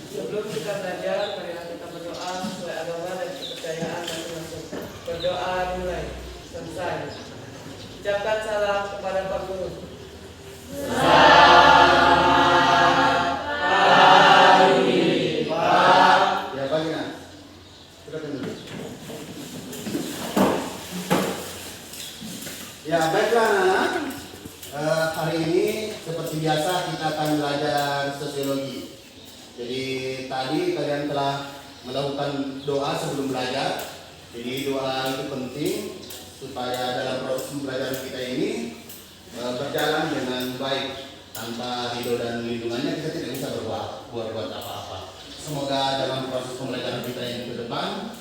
Sebelum kita belajar, marilah kita berdoa sesuai agama dan kepercayaan masing-masing. Berdoa mulai. Selesai. Ucapkan salam kepada Pak Guru. Ya, baiklah anak-anak. Hari ini seperti biasa kita akan belajar sosiologi. Jadi tadi kalian telah melakukan doa sebelum belajar. Jadi doa itu penting supaya dalam proses pembelajaran kita ini berjalan dengan baik. Tanpa ridho dan lindungannya kita tidak bisa berbuat apa-apa. Semoga dalam proses pembelajaran kita ini ke depan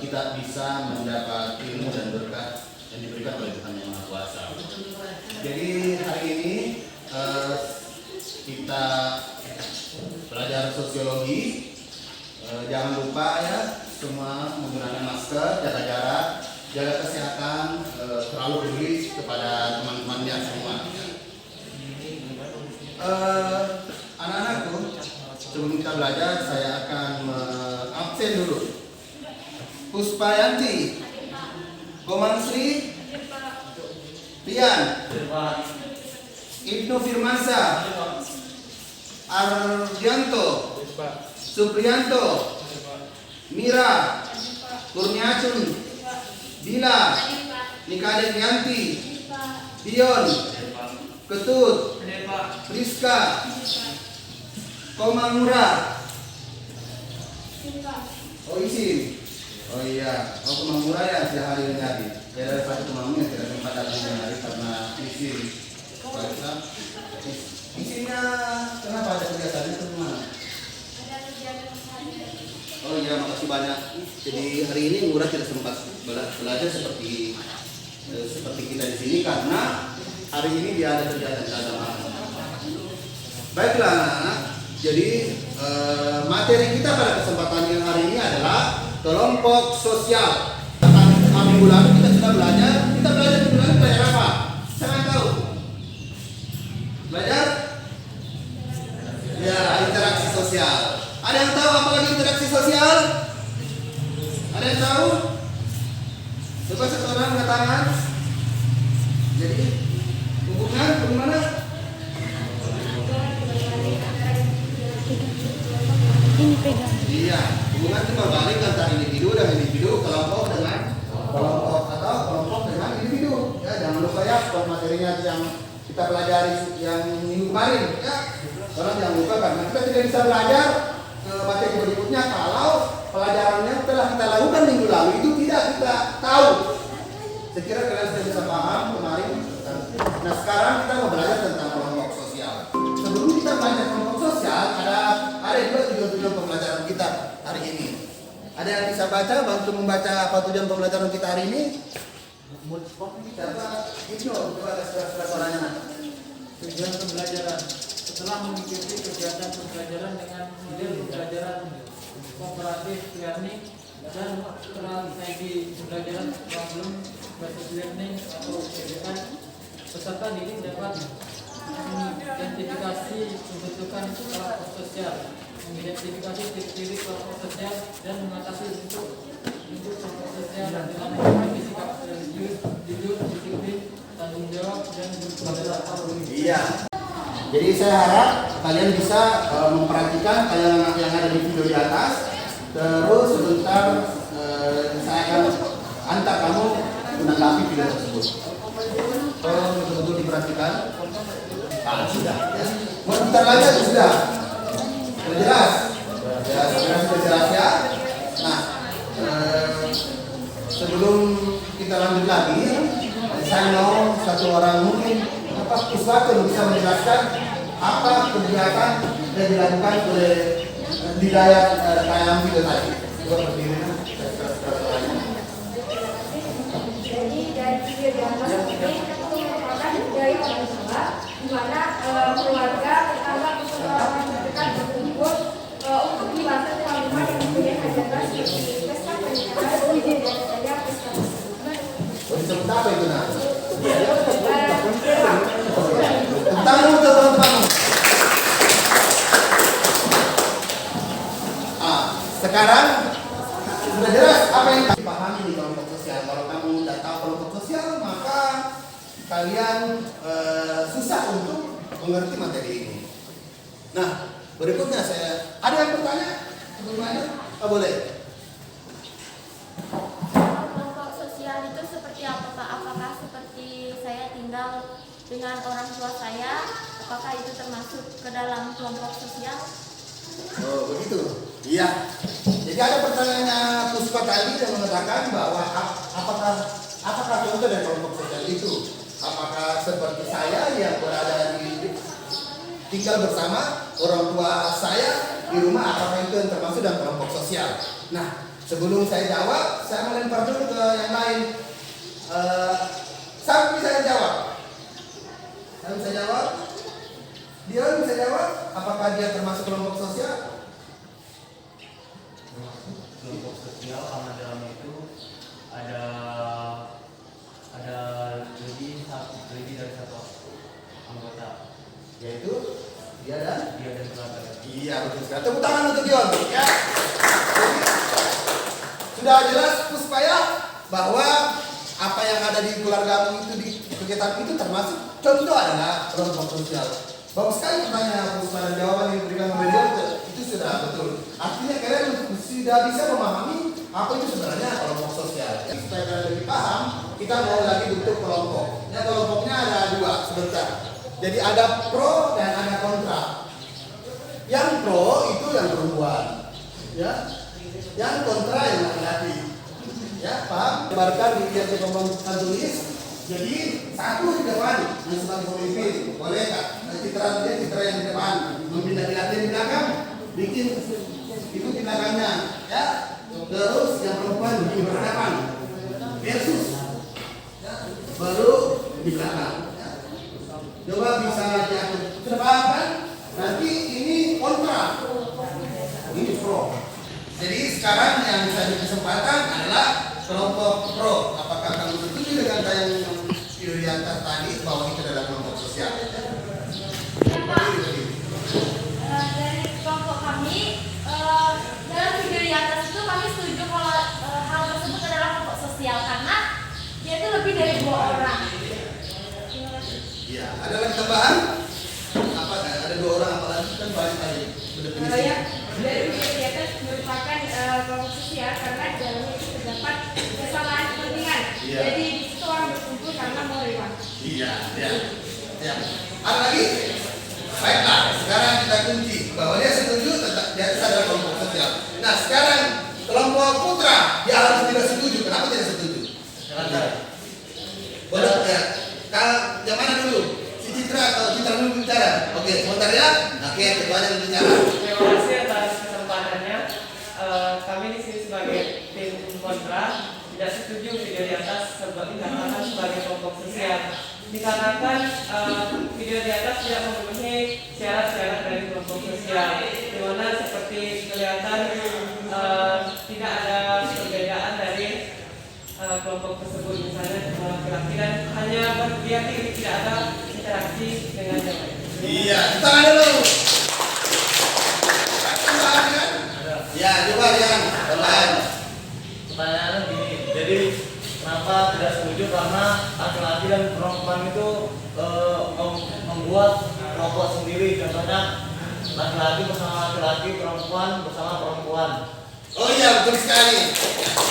kita bisa mendapat ilmu dan berkat yang diberikan oleh Tuhan Yang Maha Kuasa. Jadi hari ini kita belajar sosiologi. Jangan lupa ya, semua menggunakan masker, jaga jarak, jaga kesehatan, terlalu peduli kepada teman-temannya semua. Anak-anakku, sebelum kita belajar saya akan absen dulu. Puspayanti, Komang Sri, Rian, Ibnu Firmansa, Ardianto, Supriyanto, Mira, Kurniacun, Dila, Nikade Yanti, Dion, Ketut, Priska, Komangura, oh isin. Oh iya, Komangura ya tidak hari ini hari. Ya dari satu Komangura tidak sempat datang ini hari karena isin. Isinnya kenapa ada kegiatannya itu mana? Oh iya, makasih banyak. Jadi hari ini Ngura tidak sempat belajar seperti kita di sini karena hari ini dia ada kegiatan keagamaan. Baiklah anak-anak. Jadi materi kita pada kesempatan yang hari ini adalah kelompok sosial. Minggu lalu kita sudah belajar. Kita belajar minggu lalu belajar apa? Siapa yang tahu? Belajar? Ya, interaksi sosial. Ada yang tahu apa lagi interaksi sosial? Ada yang tahu? Coba satu orang angkat tangan. Jadi hubungan bagaimana? Ini pegang. Iya, hubungan itu berbalik antara individu dan individu, kelompok dengan kelompok atau kelompok dengan individu. Ya, jangan lupa ya materinya yang kita pelajari yang minggu kemarin. Ya, orang jangan lupa karena kita tidak bisa belajar materi berikutnya kalau pelajarannya telah kita lakukan minggu lalu itu tidak kita tahu. Saya kira kalian sudah bisa paham kemarin. Nah sekarang kita mau belajar tentang kelompok sosial. Sebelum kita belajar kelompok sosial, ada juga tujuan pembelajaran kita hari ini. Ada yang bisa baca, bantu membaca apa tujuan pembelajaran kita hari ini? Coba itu, coba ada suaranya. Tujuan pembelajaran setelah mengikuti kegiatan pembelajaran dengan model pembelajaran kooperatif learning dan strategi pembelajaran problem based learning atau PBL, peserta didik dapat mengidentifikasi pembentukan kelompok sosial, mengidentifikasi ciri-ciri kelompok sosial dan mengatasi bentuk kelompok sosial dengan memiliki sikap religius, jujur, disiplin, tanggung jawab dan berkelanjutan. Iya. Jadi saya harap kalian bisa memperhatikan tayangan yang ada di video di atas. Terus sebentar saya akan antar kamu menanggapi video tersebut. Tolong betul-betul diperhatikan. Sudah. Ya. Mau bentar lagi atau sudah? Sudah jelas? Ya, sudah jelas ya. Nah, sebelum kita lanjut lagi, saya mau satu orang mungkin Iswatun bisa menjelaskan apa kegiatan yang dilakukan oleh Hidayat dalam video tadi. Coba berdiri. Jadi dari video di atas ini merupakan budaya orang Jawa, di mana keluarga, tetangga, orang terdekat berkumpul untuk membahas tentang yang mempunyai hajatan seperti pesta pernikahan, budaya pesta Disebut apa itu nak? sekarang sudah jelas apa yang dipahami di kelompok sosial. Kalau kamu tidak tahu kelompok sosial, maka kalian susah untuk mengerti materi ini. Nah, berikutnya saya ada yang bertanya? Sebelumnya, boleh. Kelompok sosial itu seperti apa Pak? Apakah seperti saya tinggal dengan orang tua saya? Apakah itu termasuk ke dalam kelompok sosial? Oh, begitu. Iya. Jadi ada pertanyaannya Puspa tadi yang mengatakan bahwa apakah contoh dari kelompok sosial itu? Apakah seperti saya yang berada di tinggal bersama orang tua saya di rumah, apakah itu yang termasuk dalam kelompok sosial? Nah, sebelum saya jawab, saya melempar dulu ke yang lain. Saya bisa jawab. Saya bisa jawab. Dia bisa jawab. Apakah dia termasuk kelompok sosial? Kelompok sosial karena dalamnya itu ada lebih dari satu anggota, Yaitu dia dan keluarga. iya, betul sekali. Tepuk tangan untuk Dion. Ya. Jadi, sudah jelas Puspa ya bahwa apa yang ada di keluargamu itu, di kegiatan itu termasuk contoh adalah kelompok sosial. Bagus sekali pertanyaan Puspa dan jawaban yang diberikan oleh Dion itu sudah betul. Artinya kalian sudah bisa memahami apa itu sebenarnya kelompok sosial. Ya, supaya kalian lebih paham, kita mau lagi bentuk kelompok. Ya, kelompoknya ada dua sebentar. Jadi ada pro dan ada kontra. Yang pro itu yang perempuan, ya. Yang kontra yang laki-laki. Ya, paham? Sebarkan di lihat di pembangunan tulis. Jadi satu di depan yang sebagai pemimpin, boleh kak? Citra yang di depan, membina laki di belakang, bikin itu di belakangnya, ya. Terus yang perempuan di berhadapan versus, ya. Baru di belakang. Coba bisa diatur. Sudah paham kan? Nanti ini kontra, ini pro. Jadi sekarang yang saya beri kesempatan adalah kelompok pro. Apakah kamu setuju dengan yang video di atas tadi bahwa itu adalah kelompok sosial? Ya Pak, dari kelompok kami dalam video di atas itu kami setuju kalau hal tersebut adalah kelompok sosial karena dia itu lebih dari 2 orang. Iya. Ada lagi tambahan? Apa? Ada 2 orang apalagi kan balik tadi. Ya, dari video di atas merupakan kelompok sosial karena di dalamnya itu terdapat kesamaan kepentingan. Iya. Jadi di situ orang berkumpul karena mau lewat. Iya, ya. Ya. Ada lagi? Baiklah, sekarang kita kunci bahwa dia setuju tentang dia adalah kelompok sosial. Nah, sekarang kelompok putra dia harus tidak setuju. Kenapa tidak setuju? Boleh ya. Kalau yang mana dulu? Si Citra atau Citra dulu bicara? Oke, sebentar ya. Oke, ketuanya bicara. Terima kasih atas kesempatannya. Kami di sini sebagai tim kontra tidak setuju video di atas dikatakan sebagai kelompok sosial. Dikarenakan video di atas tidak memenuhi syarat-syarat dari kelompok sosial, di mana seperti kelihatan tidak ada perbedaan dari kelompok tersebut, misalnya laki-laki dan hanya berdiam diri, tidak ada interaksi dengan yang lain. Iya, tangan dulu. Ya, coba Rian. Pertanyaannya gini, jadi kenapa tidak setuju karena laki-laki dan perempuan itu membuat kelompok sendiri, contohnya laki-laki bersama laki-laki, perempuan bersama perempuan. Oh iya, betul sekali.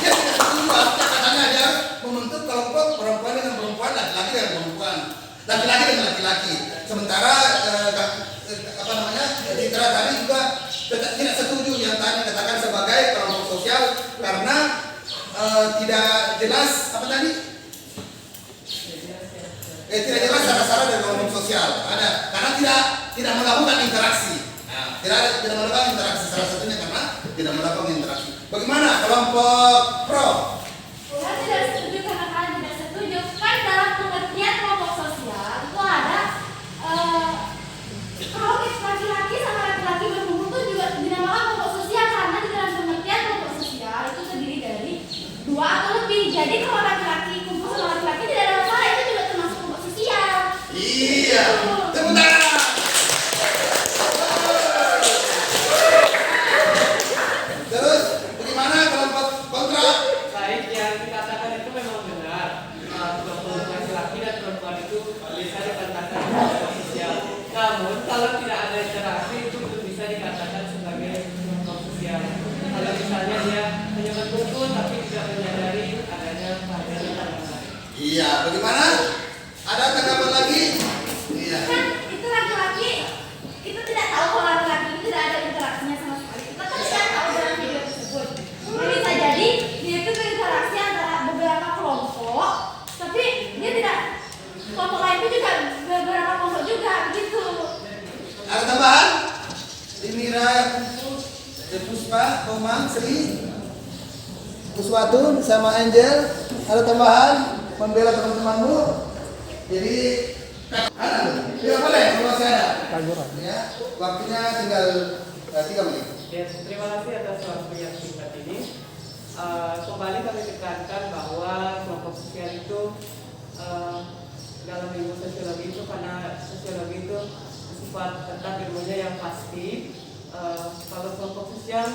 Dia tidak setuju, artinya katanya dia membentuk kelompok perempuan dengan perempuan, laki-laki dengan perempuan, laki-laki dengan laki-laki. Sementara Citra tadi juga tidak setuju yang tadi katakan sebagai kelompok sosial karena tidak jelas apa tadi? Tidak jelas syarat-syarat dari kelompok sosial. Ada karena tidak melakukan interaksi. Nah, tidak melakukan interaksi, salah satunya karena tidak melakukan interaksi. Bagaimana kelompok pro? Saya tidak setuju karena kalian tidak setuju. Kan dalam pengertian kelompok sosial itu ada kalau laki-laki sama laki-laki berkumpul itu juga dinamakan kelompok sosial karena di dalam pengertian kelompok sosial itu terdiri dari 2 atau lebih. Jadi kalau laki-laki kumpul sama laki-laki tidak ada masalah, itu juga termasuk kelompok sosial. Iya, tepuk tangan. Terus menyadari adanya kehadiran anak-anak. Iya, bagaimana? Ada tanggapan lagi? Iya. Kan itu laki-laki itu tidak tahu kalau laki-laki itu tidak ada interaksinya sama sekali. Kita kan tidak tahu dalam video tersebut. Bisa jadi dia itu berinteraksi antara beberapa kelompok, tapi dia tidak kelompok lain itu juga beberapa kelompok juga begitu. Ada tambahan? Dimira, Puspa, Komang, Sri, Puswatun, sama Angel. Ada tambahan? Membela teman-temanmu. Jadi ada, tidak boleh kalau saya ada. Ya, waktunya tinggal 3 menit. Ya, terima kasih atas waktu yang singkat ini. Kembali kami tekankan bahwa kelompok sosial itu dalam ilmu sosiologi itu, karena sosiologi itu sifat tentang ilmunya yang pasti. Kalau kelompok sosial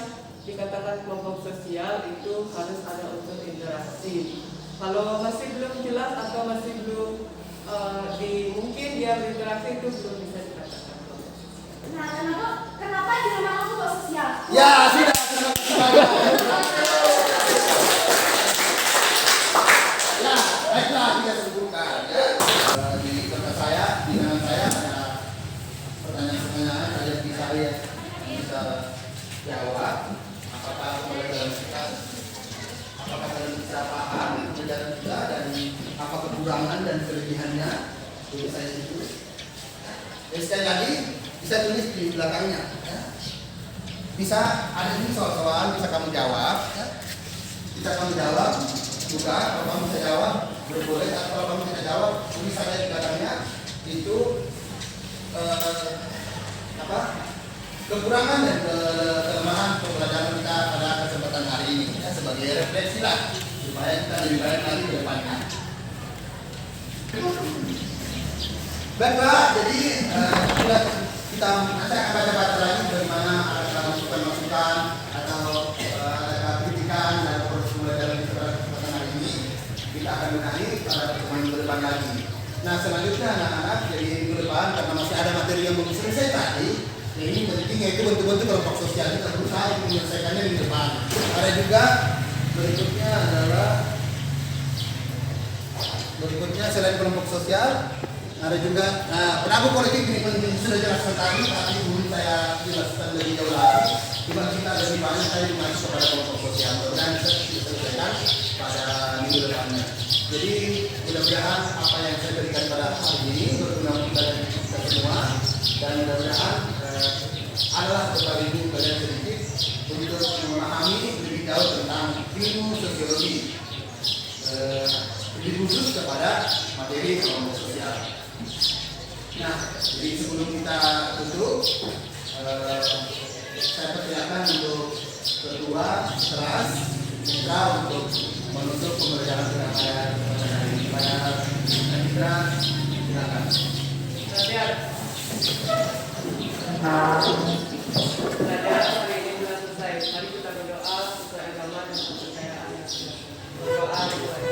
dikatakan kelompok sosial itu harus ada unsur interaksi. Kalau masih belum jelas atau masih belum mungkin dia berinteraksi, itu belum bisa dikatakan kelompok sosial. Nah, kenapa dinamakan kelompok sosial? Ya, sudah. Ya, baiklah, tidak sebutkan. Ya. Di tempat saya, di kanan saya ada pertanyaan-pertanyaan, ada bisa jawab. Apakah dalam kita, apakah dalam bisa paham pelajaran kita, dan apa kekurangan dan kelebihannya? Itu saya sebut. Sekali lagi, bisa tulis di belakangnya. Ya. Bisa ada ini soal-soal, bisa kamu jawab. Ya. Bisa kamu jawab juga, kalau kamu bisa jawab boleh, atau kalau kamu tidak jawab tulis saja di belakangnya. Itu kekurangan dan kelemahan pembelajaran kita pada kesempatan hari ini, ya, sebagai refleksi lah supaya kita lebih baik lagi ke depannya. Baiklah, jadi sudah kita nanti akan baca-baca lagi bagaimana ada masukan-masukan atau ada kritikan dan proses pembelajaran kita pada kesempatan hari ini. Kita akan benahi pada pertemuan minggu depan lagi. Nah, selanjutnya anak-anak, jadi minggu depan karena masih ada materi yang belum selesai tadi, ya ini pentingnya itu bentuk-bentuk kelompok sosial kita berusaha untuk menyelesaikannya minggu depan. Ada juga berikutnya selain kelompok sosial, ada juga penabung kolektif. Ini penting, sudah jelaskan tadi, tapi belum saya jelaskan lebih jauh lagi. Cuma kita lebih banyak saya masuk kepada kelompok sosial dan bisa diselesaikan pada minggu depannya. Jadi mudah-mudahan apa yang saya berikan pada hari ini berguna untuk kita semua, dan mudah-mudahan adalah beberapa ibu kalian sedikit untuk memahami lebih jauh tentang ilmu sosiologi, lebih khusus kepada materi kelompok sosial. Nah, jadi sebelum kita tutup, saya persilakan untuk ketua teras kita untuk menutup pembelajaran kita pada hari ini. Pada silakan. Pelajaran hari ini telah selesai. Mari kita berdoa sesuai agama dan kepercayaan. Berdoa dimulai.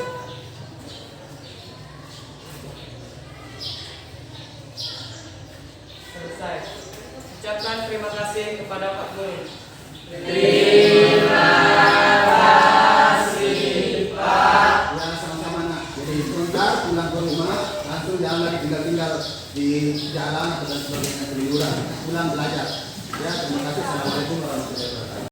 Selesai. Ucapkan terima kasih kepada Pak Guru. Terima kasih, Pak. Ya, sama-sama nak. Jadi sebentar pulang ke rumah, langsung jangan lagi tinggal-tinggal di jalan atau dan sebagainya, keluyuran. Pulang belajar. Ya, terima kasih. Assalamualaikum warahmatullahi wabarakatuh.